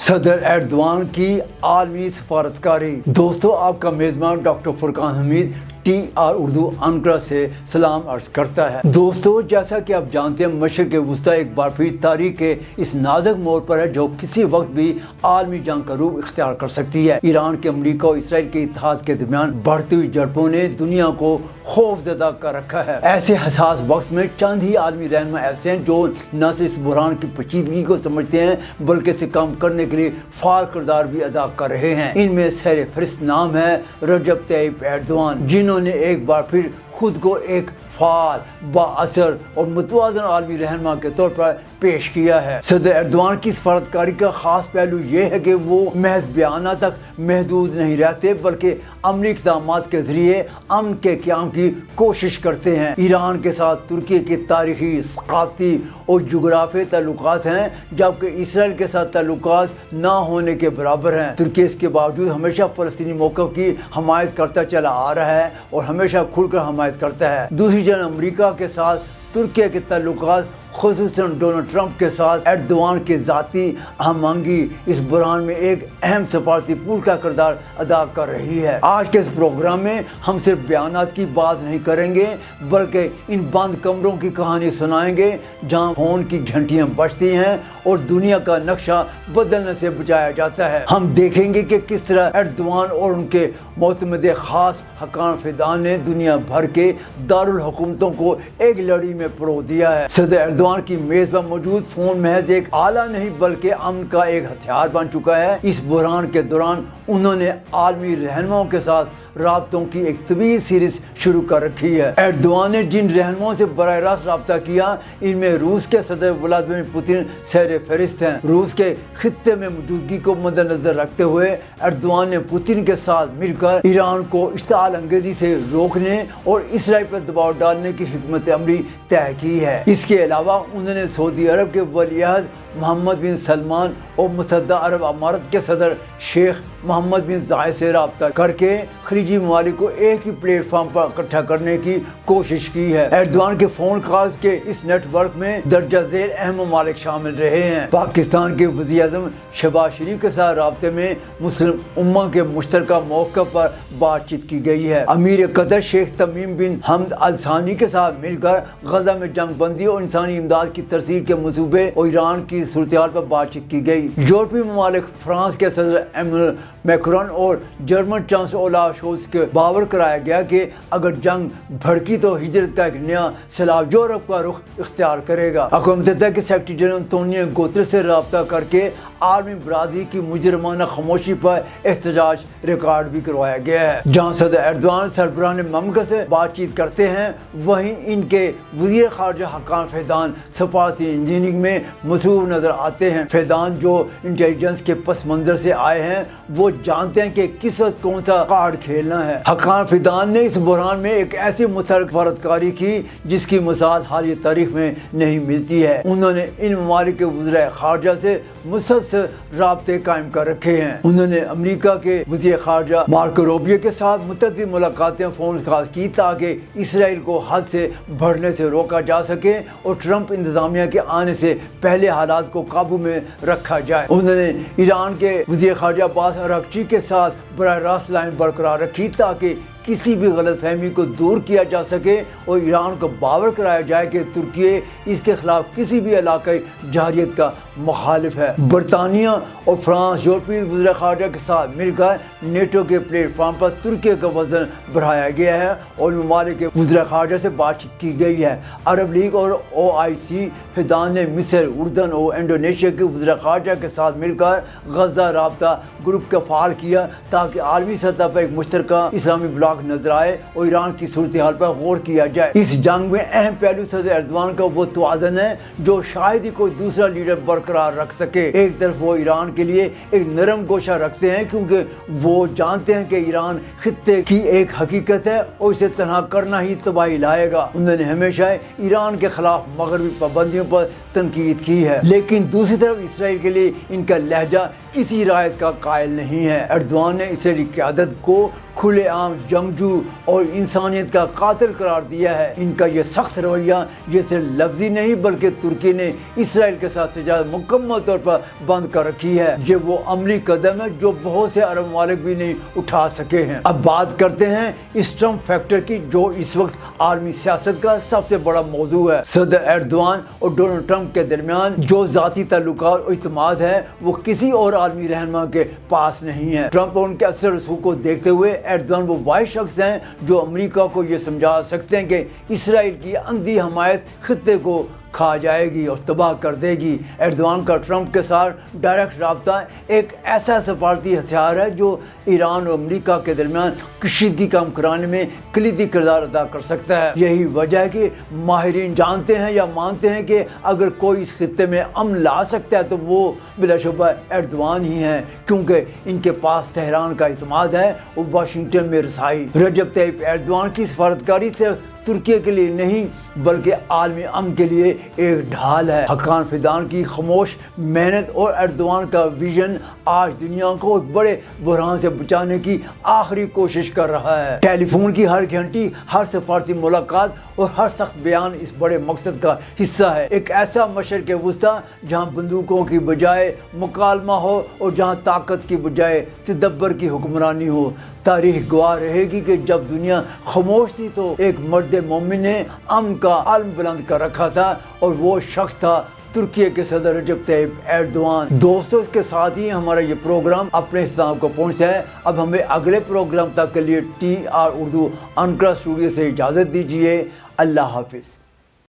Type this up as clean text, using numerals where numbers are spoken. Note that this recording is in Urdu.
صدر ایردوان کی عالمی سفارتکاری۔ دوستو، آپ کا میزبان ڈاکٹر فرقان حمید TR اردو انقرہ سے سلام عرض کرتا ہے۔ دوستو، جیسا کہ آپ جانتے ہیں، مشرق وسطیٰ ایک بار پھر تاریخ کے اس نازک موڑ پر ہے جو کسی وقت بھی عالمی جنگ کا روپ اختیار کر سکتی ہے۔ ایران کے امریکہ اور اسرائیل کے اتحاد کے درمیان بڑھتی ہوئی جھڑپوں نے دنیا کو خوف زدہ کر رکھا ہے۔ ایسے حساس وقت میں چند ہی عالمی رہنما ایسے ہیں جو نہ صرف اس بحران کی پیچیدگی کو سمجھتے ہیں بلکہ اسے کم کرنے کے لیے فعال کردار بھی ادا کر رہے ہیں۔ ان میں سر فہرست نام ہے رجب طیب ایردوان، جنہوں نے ایک بار پھر خود کو ایک فعال، با اثر اور متوازن عالمی رہنما کے طور پر پیش کیا ہے۔ صدر ایردوان کی سفارتکاری کا خاص پہلو یہ ہے کہ وہ محض بیانات تک محدود نہیں رہتے بلکہ عملی اقدامات کے ذریعے امن کے قیام کی کوشش کرتے ہیں۔ ایران کے ساتھ ترکی کے تاریخی، ثقافتی اور جغرافیائی تعلقات ہیں، جبکہ اسرائیل کے ساتھ تعلقات نہ ہونے کے برابر ہیں۔ ترکی اس کے باوجود ہمیشہ فلسطینی موقف کی حمایت کرتا چلا آ رہا ہے اور ہمیشہ کھل کر حمایت کرتا ہے۔ دوسری جانب امریکہ کے ساتھ ترکی کے تعلقات، خصوصاً ڈونلڈ ٹرمپ کے ساتھ ایردوان کی ذاتی ہم آہنگی اس بحران میں ایک اہم سفارتی پل کا کردار ادا کر رہی ہے۔ آج کے اس پروگرام میں ہم صرف بیانات کی بات نہیں کریں گے بلکہ ان بند کمروں کی کہانی سنائیں گے جہاں فون کی گھنٹیاں بجتی ہیں اور دنیا کا نقشہ بدلنے سے بچایا جاتا ہے۔ ہم دیکھیں گے کہ کس طرح ایردوان اور ان کے معتمد خاص حقان فیدان نے دنیا بھر کے دارالحکومتوں کو ایک لڑی میں پرو دیا ہے۔ صدر ایردوان کی میز پر موجود فون محض ایک آلہ نہیں بلکہ امن کا ایک ہتھیار بن چکا ہے۔ اس بحران کے دوران انہوں نے عالمی رہنماؤں کے ساتھ رابطوں کی ایک طویل سیریز شروع کر رکھی ہے۔ ایردوان نے جن رہنماؤں سے براہ راست رابطہ کیا ان میں روس کے صدر ولادیمیر پوتن سر فہرست ہیں۔ روس کے خطے میں موجودگی کو مد نظر رکھتے ہوئے ایردوان نے پوتن کے ساتھ مل کر ایران کو اشتعال انگیزی سے روکنے اور اسرائیل پر دباؤ ڈالنے کی حکمت عملی طے کی ہے۔ اس کے علاوہ انہوں نے سعودی عرب کے ولی عہد محمد بن سلمان اور متحدہ عرب امارات کے صدر شیخ محمد بن زاید سے رابطہ کر کے خلیجی ممالک کو ایک ہی پلیٹ فارم پر اکٹھا کرنے کی کوشش کی ہے۔ ایردوان کے فون کالز کے اس نیٹ ورک میں درجہ ذیل اہم ممالک شامل رہے ہیں۔ پاکستان کے وزیر اعظم شہباز شریف کے ساتھ رابطے میں مسلم امہ کے مشترکہ موقف پر بات چیت کی گئی ہے۔ امیر قطر شیخ تمیم بن حمد ال ثانی کے ساتھ مل کر غزہ میں جنگ بندی اور انسانی امداد کی ترسیل کے منصوبے اور ایران کی صورتحال پر بات چیت کی گئی۔ یورپی ممالک فرانس کے صدر ایمانوئل میکرون اور جرمن چانسلر اولاف شولز کے باور کرایا گیا کہ اگر جنگ بھڑکی تو ہجرت کا ایک نیا سیلاب یورپ کا رخ اختیار کرے گا۔ اقوام متحدہ کے سیکرٹری جنرل انطونیو گوتریس سے رابطہ کر کے عالمی برادری کی مجرمانہ خاموشی پر احتجاج ریکارڈ بھی کروایا گیا ہے۔ جہاں صدر ایردوان سربراہان مملکت سے بات چیت کرتے ہیں وہیں ان کے وزیر خارجہ حقان فیدان سفارتی انجینئرنگ میں مصروف نظر آتے ہیں۔ فیدان جو انٹیلیجنس کے پس منظر سے آئے ہیں وہ جانتے ہیں کہ کس وقت کون سا کارڈ کھیلنا ہے۔ حقان فیدان نے اس بحران میں ایک ایسی متحرک سفارتکاری کی جس کی مثال حالیہ تاریخ میں نہیں ملتی ہے۔ انہوں نے ان ممالک کے وزراء خارجہ سے مسلسل رابطے قائم کر رکھے ہیں۔ انہوں نے امریکہ کے وزیر خارجہ مارکو روبیو کے ساتھ متعدد ملاقاتیں فون کالز کی تاکہ اسرائیل کو حد سے بڑھنے سے روکا جا سکے اور ٹرمپ انتظامیہ کے آنے سے پہلے حالات کو قابو میں رکھا جائے۔ انہوں نے ایران کے وزیر خارجہ عباس اراغچی کے ساتھ براہ راست لائن برقرار رکھی تاکہ کسی بھی غلط فہمی کو دور کیا جا سکے اور ایران کو باور کرایا جائے کہ ترکی اس کے خلاف کسی بھی علاقائی جارحیت کا مخالف ہے۔ برطانیہ اور فرانس یورپی وزراء خارجہ کے ساتھ مل کر نیٹو کے پلیٹ فارم پر ترکی کا وزن بڑھایا گیا ہے اور ممالک کے وزراء خارجہ سے بات چیت کی گئی ہے۔ عرب لیگ اور OIC فیدان نے مصر، اردن اور انڈونیشیا کے وزراء خارجہ کے ساتھ مل کر غزہ رابطہ گروپ کا فعال کیا تاکہ عالمی سطح پر ایک مشترکہ اسلامی بلاک نظر آئے اور ایران کی صورتحال پر غور کیا جائے۔ اس جنگ میں اہم پہلو صدر ایردوان کا وہ توازن ہے جو شاید ہی کوئی دوسرا لیڈر برقرار رکھ سکے۔ ایک طرف وہ ایران کے لیے ایک نرم گوشہ رکھتے ہیں کیونکہ وہ جانتے ہیں کہ ایران خطے کی ایک حقیقت ہے اور اسے تنہا کرنا ہی تباہی لائے گا۔ انہوں نے ہمیشہ ایران کے خلاف مغربی پابندیوں پر تنقید کی ہے، لیکن دوسری طرف اسرائیل کے لیے ان کا لہجہ کسی رعایت کا قائل نہیں ہے۔ ایردوان نے اسرائیلی قیادت کو کھلے عام جنگجو اور انسانیت کا قاتل قرار دیا ہے۔ ان کا یہ سخت رویہ جیسے لفظی نہیں بلکہ ترکی نے اسرائیل کے ساتھ تجارت مکمل طور پر بند کر رکھی ہے۔ یہ وہ عملی قدم ہے جو بہت سے عرب ممالک بھی نہیں اٹھا سکے ہیں۔ اب بات کرتے ہیں اس ٹرمپ فیکٹر کی جو اس وقت عالمی سیاست کا سب سے بڑا موضوع ہے۔ صدر ایردوان اور ڈونلڈ ٹرمپ کے درمیان جو ذاتی تعلقات اور اعتماد ہے وہ کسی اور عالمی رہنما کے پاس نہیں ہے۔ ٹرمپ اور ان کے اثر رسوخ کو دیکھتے ہوئے ایردوان وہ واحد شخص ہیں جو امریکہ کو یہ سمجھا سکتے ہیں کہ اسرائیل کی اندھی حمایت خطے کو کھا جائے گی اور تباہ کر دے گی۔ ایردوان کا ٹرمپ کے ساتھ ڈائریکٹ رابطہ ایک ایسا سفارتی ہتھیار ہے جو ایران اور امریکہ کے درمیان کشیدگی کم کرانے میں کلیدی کردار ادا کر سکتا ہے۔ یہی وجہ ہے کہ ماہرین جانتے ہیں یا مانتے ہیں کہ اگر کوئی اس خطے میں امن لا سکتا ہے تو وہ بلا شبہ ایردوان ہی ہیں، کیونکہ ان کے پاس تہران کا اعتماد ہے اور واشنگٹن میں رسائی۔ رجب طیب ایردوان کی سفارتکاری صرف ترکیہ کے لیے نہیں بلکہ عالمی امن کے لیے ایک ڈھال ہے۔ حقان فیدان کی خاموش محنت اور ایردوان کا ویژن آج دنیا کو ایک بڑے بحران سے بچانے کی آخری کوشش کر رہا ہے۔ ٹیلی فون کی ہر گھنٹی، ہر سفارتی ملاقات اور ہر سخت بیان اس بڑے مقصد کا حصہ ہے۔ ایک ایسا مشرق وسطیٰ جہاں بندوقوں کی بجائے مکالمہ ہو اور جہاں طاقت کی بجائے تدبر کی حکمرانی ہو۔ تاریخ گواہ رہے گی کہ جب دنیا خاموش تھی تو ایک مرد مومن نے امن کا علم بلند کر رکھا تھا اور وہ شخص تھا ترکیہ کے صدر رجب طیب ایردوان۔ دوستو، اس کے ساتھ ہی ہمارا یہ پروگرام اپنے اختتام کو پہنچا ہے۔ اب ہمیں اگلے پروگرام تک کے لیے TR اردو انقرہ اسٹوڈیو سے اجازت دیجیے۔ اللہ حافظ۔